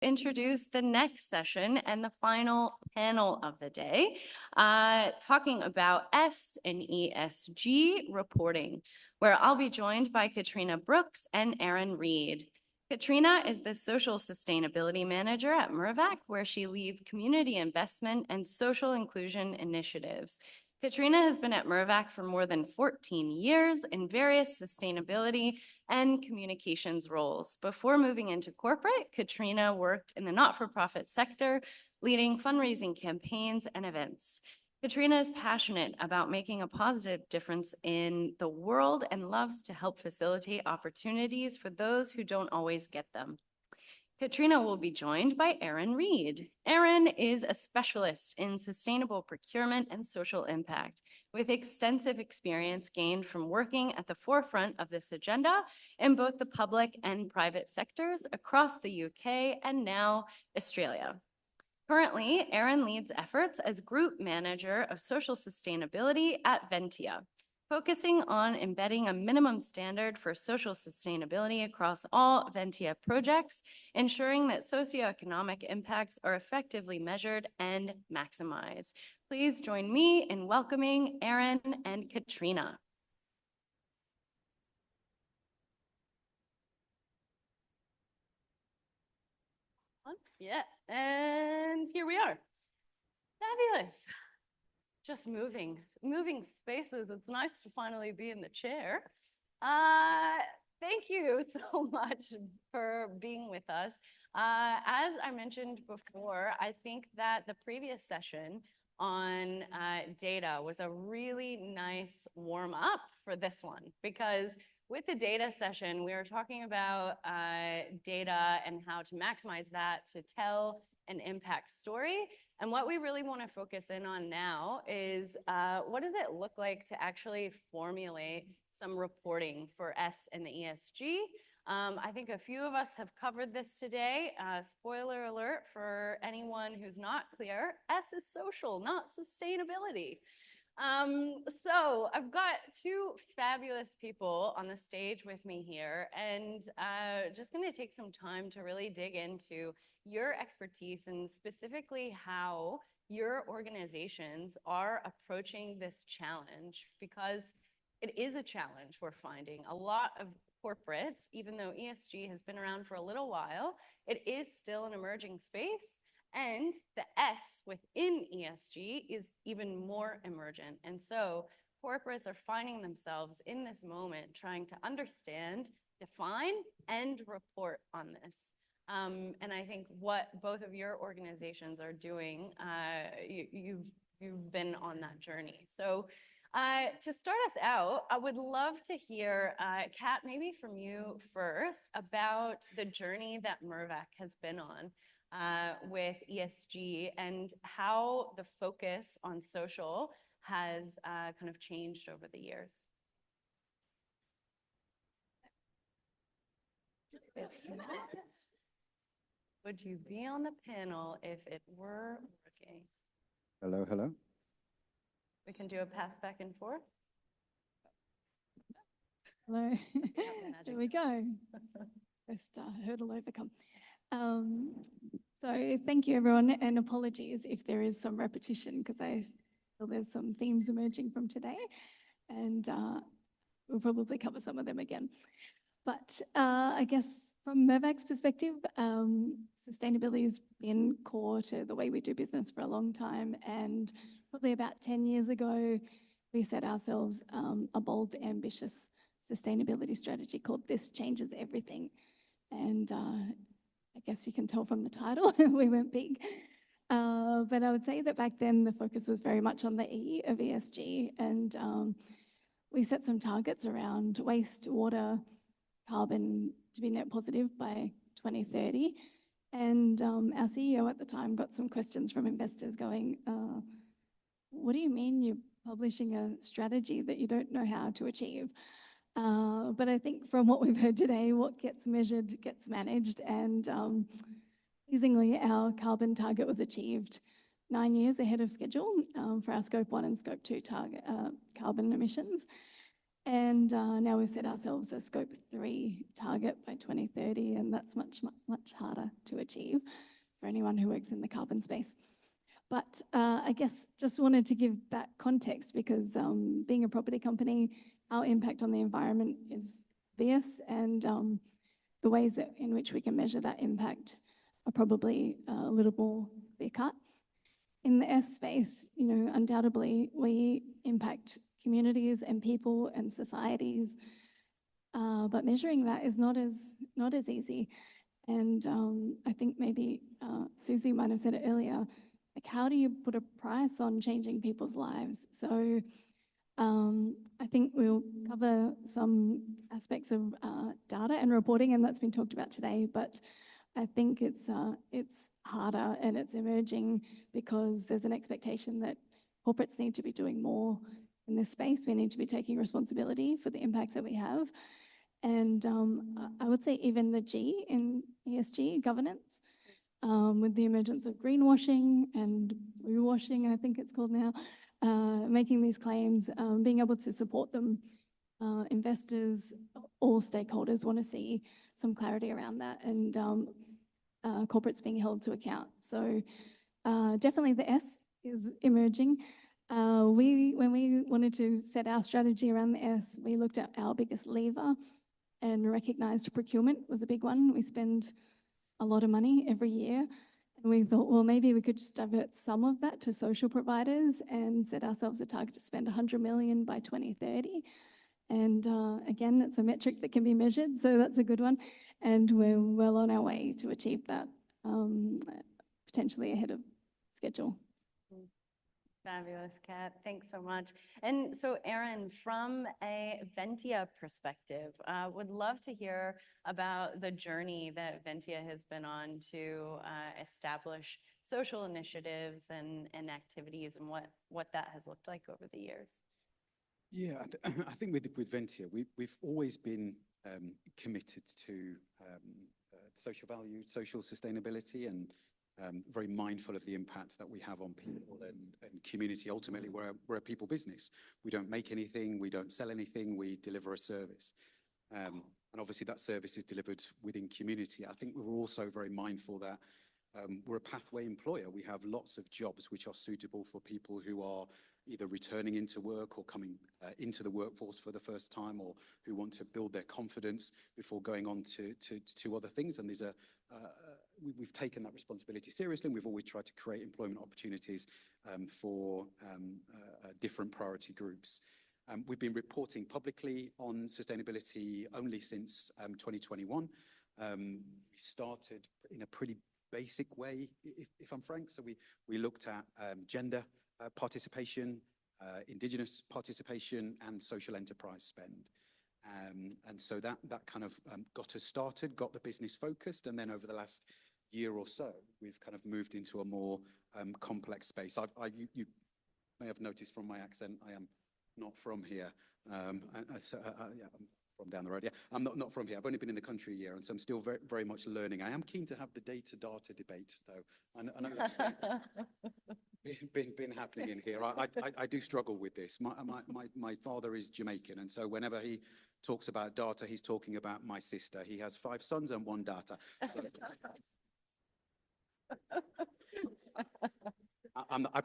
introduce the next session and the final panel of the day, talking about S and ESG reporting, where I'll be joined by Katrina Brooks and Reid. Katrina is the Social Sustainability Manager at Mirvac, where she leads community investment and social inclusion initiatives. Katrina has been at Mirvac for more than 14 years in various sustainability and communications roles. Before moving into corporate, Katrina worked in the not-for-profit sector, leading fundraising campaigns and events. Katrina is passionate about making a positive difference in the world and loves to help facilitate opportunities for those who don't always get them. Katrina will be joined by Reid. Erin is a specialist in sustainable procurement and social impact, with extensive experience gained from working at the forefront of this agenda in both the public and private sectors across the UK and now Australia. Currently, Erin leads efforts as Group Manager of Social Sustainability at Ventia, focusing on embedding a minimum standard for social sustainability across all Ventia projects, ensuring that socioeconomic impacts are effectively measured and maximized. Please join me in welcoming Erin and Katrina. Yeah, and here we are. Fabulous. Just moving spaces. It's nice to finally be in the chair. Thank you so much for being with us. As I mentioned before, I think that the previous session on data was a really nice warm up for this one, because with the data session, we were talking about data and how to maximize that to tell an impact story. And what we really want to focus in on now is what does it look like to actually formulate some reporting for S and the ESG? I think a few of us have covered this today. Spoiler alert for anyone who's not clear, S is social, not sustainability. So I've got two fabulous people on the stage with me here, and just going to take some time to really dig into your expertise and specifically how your organizations are approaching this challenge, because it is a challenge we're finding. A lot of corporates, even though ESG has been around for a little while, it is still an emerging space. And the S within ESG is even more emergent. And so corporates are finding themselves in this moment trying to understand, define, and report on this. And I think what both of your organizations are doing, you've been on that journey. So to start us out, I would love to hear, Kat, maybe from you first, about the journey that Mirvac has been on with ESG and how the focus on social has kind of changed over the years. Would you be on the panel if it were working? Hello, hello. We can do a pass back and forth. Hello. There we go. First hurdle overcome. So thank you, everyone, and apologies if there is some repetition, because I feel there's some themes emerging from today, and we'll probably cover some of them again. But I guess from Mirvac's perspective, sustainability has been core to the way we do business for a long time, and probably about 10 years ago, we set ourselves a bold, ambitious sustainability strategy called This Changes Everything. And I guess you can tell from the title, we went big. But I would say that back then the focus was very much on the E of ESG, and we set some targets around waste, water, carbon to be net positive by 2030. And our CEO at the time got some questions from investors going, what do you mean you're publishing a strategy that you don't know how to achieve? But I think from what we've heard today, what gets measured gets managed, and pleasingly our carbon target was achieved 9 years ahead of schedule for our Scope 1 and Scope 2 target carbon emissions. And now we've set ourselves a scope 3 target by 2030, and that's much harder to achieve for anyone who works in the carbon space. But I guess just wanted to give that context because being a property company, our impact on the environment is obvious, and the ways in which we can measure that impact are probably a little more clear-cut. In the S space, you know, undoubtedly we impact communities and people and societies, but measuring that is not as easy. And I think maybe Susie might have said it earlier, like how do you put a price on changing people's lives? So I think we'll cover some aspects of data and reporting, and that's been talked about today, but I think it's harder and it's emerging because there's an expectation that corporates need to be doing more in this space. We need to be taking responsibility for the impacts that we have. And I would say even the G in ESG governance, with the emergence of greenwashing and blue washing, I think it's called now, making these claims, being able to support them. Investors, all stakeholders want to see some clarity around that, and corporates being held to account. So definitely the S is emerging. When we wanted to set our strategy around the S, we looked at our biggest lever and recognised procurement was a big one. We spend a lot of money every year. And we thought, well, maybe we could just divert some of that to social providers and set ourselves a target to spend 100 million by 2030. And again, it's a metric that can be measured, so that's a good one. And we're well on our way to achieve that, potentially ahead of schedule. Fabulous, Kat. Thanks so much. And so, Erin, from a Ventia perspective, would love to hear about the journey that Ventia has been on to establish social initiatives and activities, and what that has looked like over the years. Yeah, I think with Ventia, we've always been committed to social value, social sustainability, and very mindful of the impact that we have on people and community. Ultimately, we're a people business. We don't make anything, we don't sell anything, we deliver a service. And obviously that service is delivered within community. I think we're also very mindful that we're a pathway employer. We have lots of jobs which are suitable for people who are either returning into work or coming into the workforce for the first time, or who want to build their confidence before going on to other things. And there's we've taken that responsibility seriously, and we've always tried to create employment opportunities for different priority groups. We've been reporting publicly on sustainability only since 2021. We started in a pretty basic way, if I'm frank. So we looked at gender participation, Indigenous participation, and social enterprise spend. And so that kind of got us started, got the business focused, and then over the last year or so, we've kind of moved into a more complex space. You may have noticed from my accent, I am not from here. Yeah, I'm from down the road. Yeah, I'm not from here. I've only been in the country a year, and so I'm still very, very much learning. I am keen to have the data debate, though. I know that's been happening in here. I do struggle with this. My father is Jamaican, and so whenever he talks about data, he's talking about my sister. He has 5 sons and 1 daughter. So,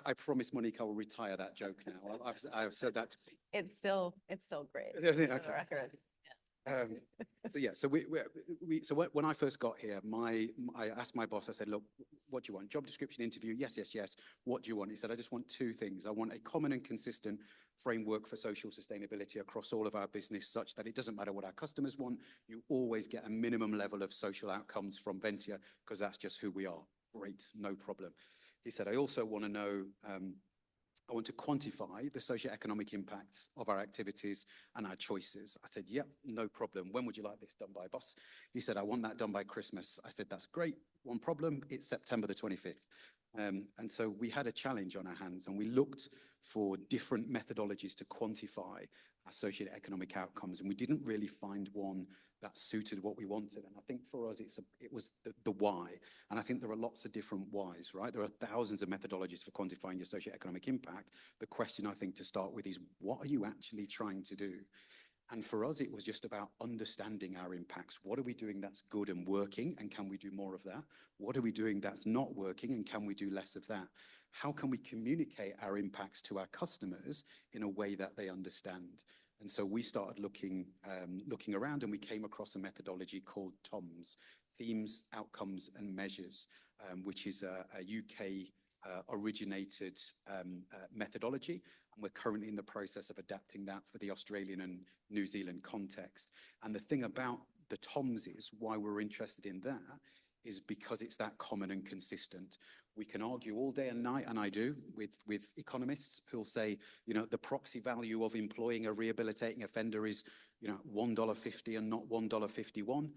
I promise Monique I will retire that joke now. I've said that. It's still great. Okay. For the record. So when I first got here, I asked my boss, I said, look, what do you want? Job description, interview? Yes. What do you want? He said, I just want 2 things. I want a common and consistent framework for social sustainability across all of our business, such that it doesn't matter what our customers want, you always get a minimum level of social outcomes from Ventia, because that's just who we are. Great, no problem. He said, I also want to know, I want to quantify the socioeconomic impacts of our activities and our choices. I said, yep, no problem. When would you like this done by, boss? He said, I want that done by Christmas. I said, that's great. One problem, it's September the 25th. And so we had a challenge on our hands, and we looked for different methodologies to quantify our socioeconomic outcomes, and we didn't really find one that suited what we wanted. And I think for us, it was the why. And I think there are lots of different whys, right? There are thousands of methodologies for quantifying your socioeconomic impact. The question I think to start with is, what are you actually trying to do? And for us, it was just about understanding our impacts. What are we doing that's good and working, and can we do more of that? What are we doing that's not working, and can we do less of that? How can we communicate our impacts to our customers in a way that they understand? And so we started looking around, and we came across a methodology called TOMS, Themes, Outcomes and Measures, which is a UK originated methodology. And we're currently in the process of adapting that for the Australian and New Zealand context. And the thing about the TOMS is why we're interested in that is because it's that common and consistent. We can argue all day and night, and I do, with economists who'll say, you know, the proxy value of employing a rehabilitating offender is, you know, $1.50 and not $1.51.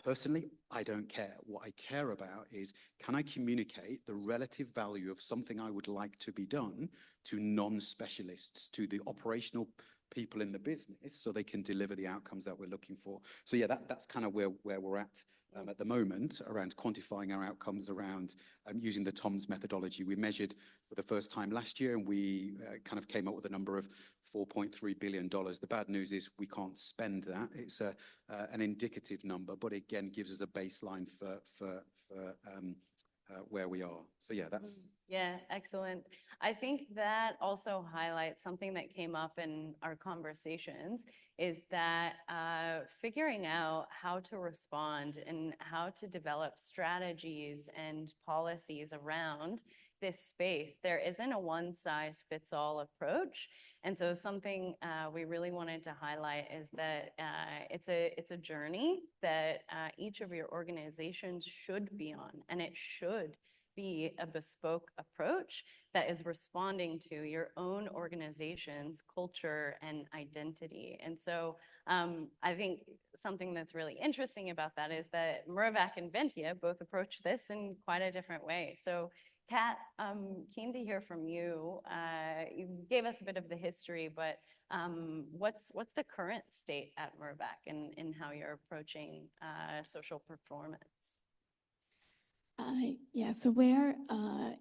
Personally, I don't care. What I care about is, can I communicate the relative value of something I would like to be done to non-specialists, to the operational people in the business, so they can deliver the outcomes that we're looking for. So yeah, that's kind of where we're at the moment, around quantifying our outcomes, around using the TOMS methodology. We measured for the first time last year, and we kind of came up with a number of $4.3 billion. The bad news is we can't spend that. It's an indicative number, but again, gives us a baseline for where we are. So yeah, that's... Yeah, excellent. I think that also highlights something that came up in our conversations, is that figuring out how to respond and how to develop strategies and policies around this space. There isn't a one-size-fits-all approach. And so something we really wanted to highlight is that it's a journey that each of your organizations should be on, and it should be a bespoke approach that is responding to your own organization's culture and identity. And so I think something that's really interesting about that is that Mirvac and Ventia both approach this in quite a different way. So Kat, keen to hear from you. You gave us a bit of the history, but what's the current state at Mirvac and how you're approaching social performance? Yeah, so we're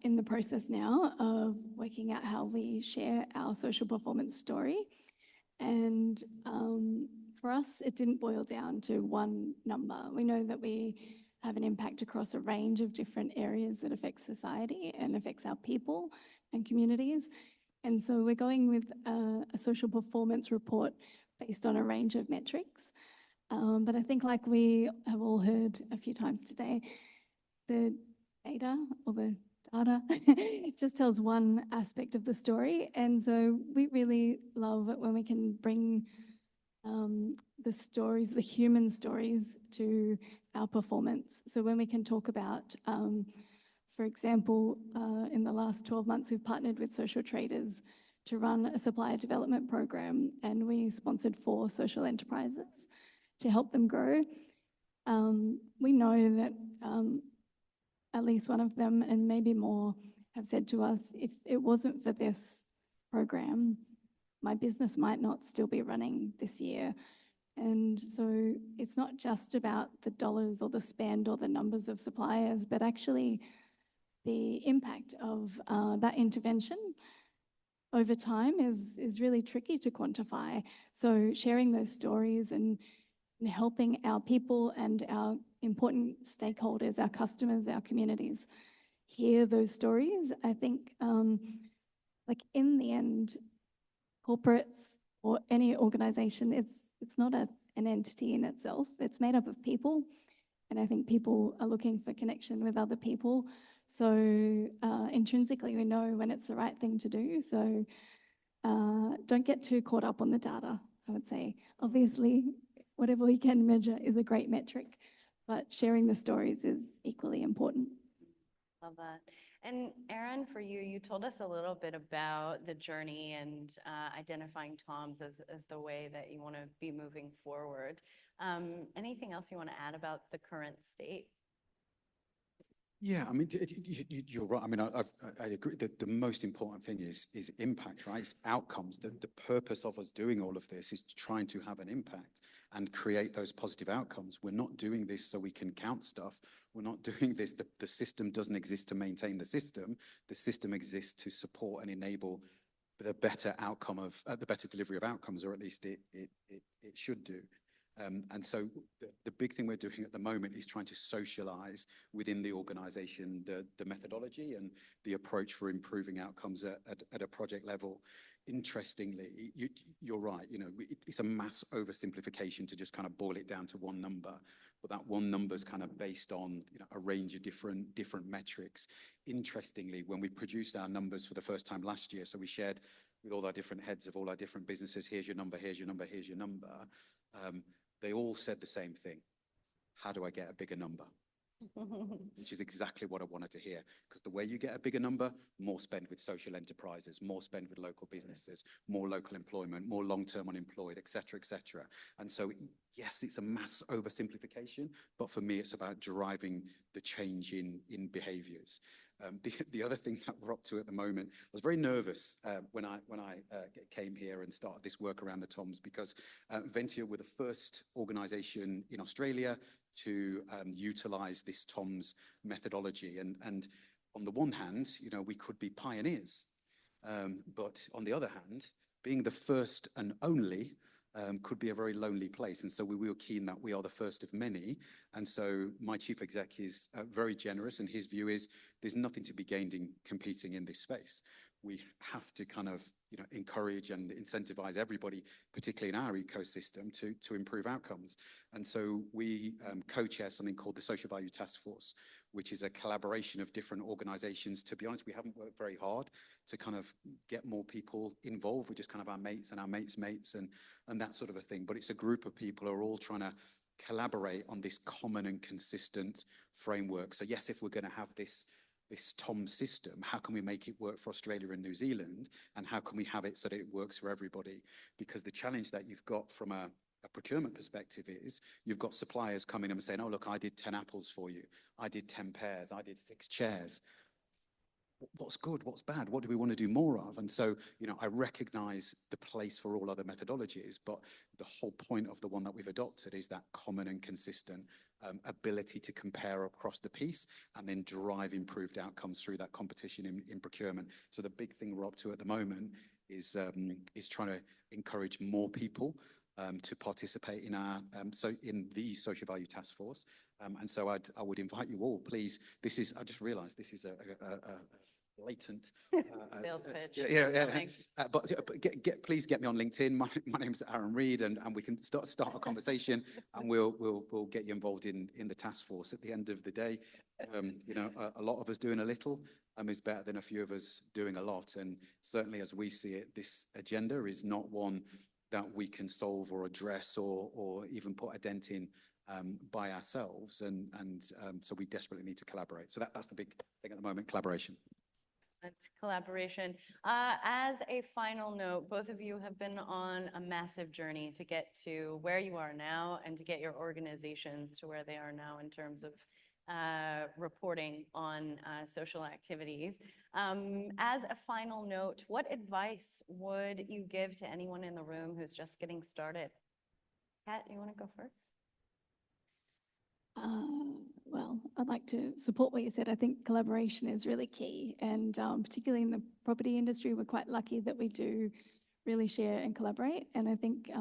in the process now of working out how we share our social performance story. And for us, it didn't boil down to one number. We know that we have an impact across a range of different areas that affect society and affects our people and communities. And so we're going with a social performance report based on a range of metrics. But I think, like we have all heard a few times today, the data or the data just tells one aspect of the story. And so we really love it when we can bring the stories, the human stories, to our performance. So when we can talk about, for example, in the last 12 months, we've partnered with social traders to run a supplier development program, and we sponsored 4 social enterprises to help them grow. We know that at least one of them, and maybe more, have said to us, if it wasn't for this program, my business might not still be running this year. And so it's not just about the dollars or the spend or the numbers of suppliers, but actually the impact of that intervention over time is really tricky to quantify. So sharing those stories and helping our people and our important stakeholders, our customers, our communities, hear those stories. I think, like, in the end, corporates or any organization, it's not an entity in itself. It's made up of people, and I think people are looking for connection with other people. So intrinsically, we know when it's the right thing to do. So don't get too caught up on the data, I would say. Obviously, whatever we can measure is a great metric, but sharing the stories is equally important. Love that. And Erin, for you, you told us a little bit about the journey and identifying TOMS as the way that you want to be moving forward. Anything else you want to add about the current state? Yeah, I mean, you're right. I mean, I agree that the most important thing is impact, right? It's outcomes. The purpose of us doing all of this is trying to have an impact and create those positive outcomes. We're not doing this so we can count stuff. We're not doing this. The system doesn't exist to maintain the system. The system exists to support and enable the better outcome of the better delivery of outcomes, or at least it should do. And so the big thing we're doing at the moment is trying to socialize within the organization the methodology and the approach for improving outcomes at a project level. Interestingly, you're right, you know, it's a mass oversimplification to just kind of boil it down to one number, but that one number is kind of based on, you know, a range of different metrics. Interestingly, when we produced our numbers for the first time last year, so we shared with all our different heads of all our different businesses, here's your number, here's your number, here's your number. They all said the same thing. How do I get a bigger number? Which is exactly what I wanted to hear. Because the way you get a bigger number, more spend with social enterprises, more spend with local businesses, more local employment, more long-term unemployed, et cetera, et cetera. And so, yes, it's a mass oversimplification, but for me, it's about driving the change in behaviors. The other thing that we're up to at the moment, I was very nervous when I came here and started this work around the TOMs, because Ventia were the first organization in Australia to utilize this TOMs methodology. And on the one hand, you know, we could be pioneers, but on the other hand, being the first and only could be a very lonely place. And so we were keen that we are the first of many. And so my chief exec is very generous, and his view is there's nothing to be gained in competing in this space. We have to kind of, you know, encourage and incentivize everybody, particularly in our ecosystem, to improve outcomes. And so we co-chair something called the Social Value Task Force, which is a collaboration of different organizations. To be honest, we haven't worked very hard to kind of get more people involved. We're just kind of our mates and our mates' mates and that sort of a thing. But it's a group of people who are all trying to collaborate on this common and consistent framework. So yes, if we're going to have this TOM system, how can we make it work for Australia and New Zealand? And how can we have it so that it works for everybody? Because the challenge that you've got from a procurement perspective is you've got suppliers coming and saying, oh, look, I did 10 apples for you. I did 10 pears. I did 6 chairs. What's good? What's bad? What do we want to do more of? And so, you know, I recognize the place for all other methodologies, but the whole point of the one that we've adopted is that common and consistent ability to compare across the piece and then drive improved outcomes through that competition in procurement. So the big thing we're up to at the moment is trying to encourage more people to participate in our in the Social Value Task Force. And so I would invite you all, please. I just realized this is a blatant sales pitch. But please get me on LinkedIn. My name is Reid, and we can start a conversation, and we'll get you involved in the task force. At the end of the day, you know, a lot of us doing a little is better than a few of us doing a lot. And certainly, as we see it, this agenda is not one that we can solve or address or even put a dent in by ourselves. And so we desperately need to collaborate. So that's the big thing at the moment, collaboration. Collaboration. As a final note, both of you have been on a massive journey to get to where you are now and to get your organizations to where they are now in terms of reporting on social activities. As a final note, what advice would you give to anyone in the room who's just getting started? Kat, you want to go first? Well, I'd like to support what you said. I think collaboration is really key, and particularly in the property industry, we're quite lucky that we do really share and collaborate. And I think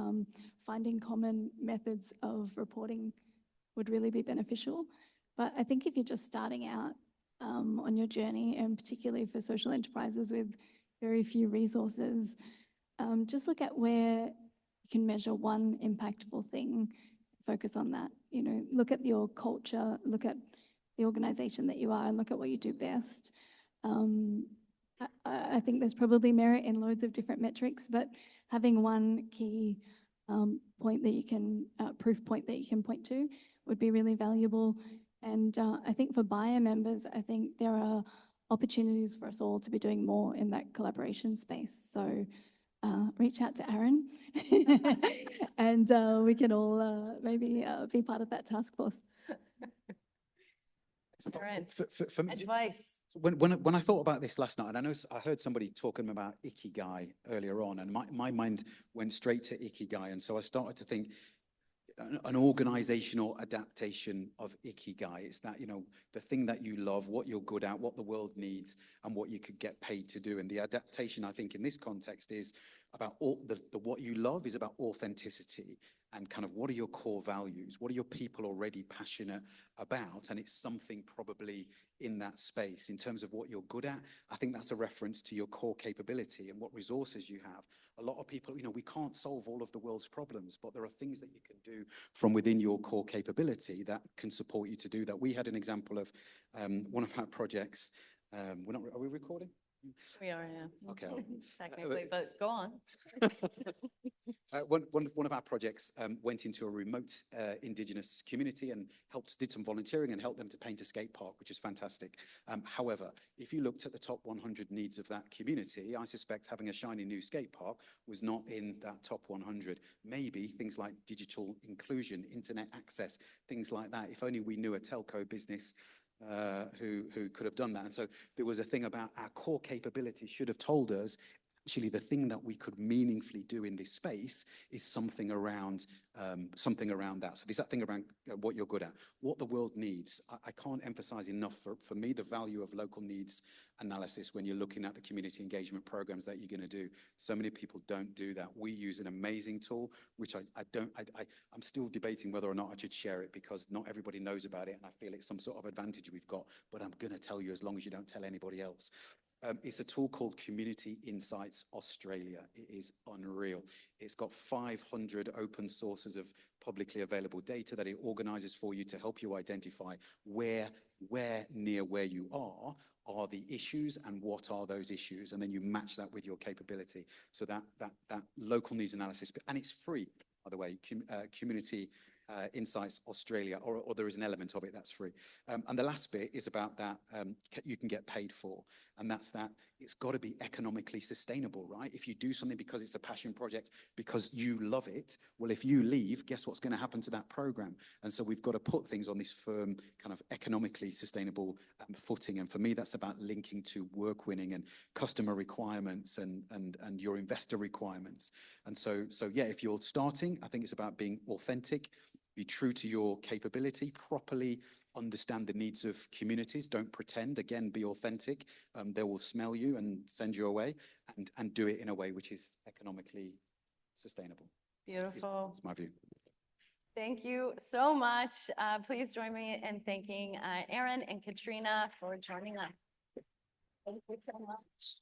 finding common methods of reporting would really be beneficial. But I think if you're just starting out on your journey, and particularly for social enterprises with very few resources, just look at where you can measure one impactful thing, focus on that. You know, look at your culture, look at the organization that you are, and look at what you do best. I think there's probably merit in loads of different metrics, but having one key point that you can, proof point that you can point to would be really valuable. And I think for buyer members, I think there are opportunities for us all to be doing more in that collaboration space. So reach out to Aaron and we can all maybe be part of that task force. Aaron, For me, advice. When I thought about this last night, and I heard somebody talking about ikigai earlier on, and my mind went straight to ikigai. And so I started to think, an organizational adaptation of Ikigai. It's that, the thing that you love, what you're good at, what the world needs, and what you could get paid to do. And the adaptation, I think, in this context is about what you love is about authenticity and kind of what are your core values? What are your people already passionate about? And it's something probably in that space. In terms of what you're good at, I think that's a reference to your core capability and what resources you have. A lot of people, we can't solve all of the world's problems, but there are things that you can do from within your core capability that can support you to do that. We had an example of one of our projects. Are we recording? We are, yeah. Okay. Technically, but go on. One of our projects went into a remote indigenous community and did some volunteering and helped them to paint a skate park, which is fantastic. However, if you looked at the top 100 needs of that community, I suspect having a shiny new skate park was not in that top 100. Maybe things like digital inclusion, internet access, things like that. If only we knew a telco business who could have done that. And so there was a thing about our core capability should have told us, actually, the thing that we could meaningfully do in this space is something around that. So there's that thing around what you're good at, what the world needs. I can't emphasize enough for me the value of local needs analysis when you're looking at the community engagement programs that you're going to do. So many people don't do that. We use an amazing tool, which I'm still debating whether or not I should share it because not everybody knows about it, and I feel it's some sort of advantage we've got, but I'm going to tell you as long as you don't tell anybody else. It's a tool called Community Insights Australia. It is unreal. It's got 500 open sources of publicly available data that it organizes for you to help you identify where near where you are the issues and what are those issues. And then you match that with your capability. So that local needs analysis, and it's free, by the way, Community Insights Australia, or there is an element of it that's free. And the last bit is about that you can get paid for. And that's that it's got to be economically sustainable, right? If you do something because it's a passion project, because you love it, well, if you leave, guess what's going to happen to that program? And so we've got to put things on this firm, kind of economically sustainable footing. And for me, that's about linking to work winning and customer requirements and your investor requirements. And so yeah, if you're starting, I think it's about being authentic, be true to your capability, properly understand the needs of communities. Don't pretend, again, be authentic. They will smell you and send you away, and do it in a way which is economically sustainable. Beautiful. That's my view. Thank you so much. Please join me in thanking Aaron and Katrina for joining us. Thank you so much.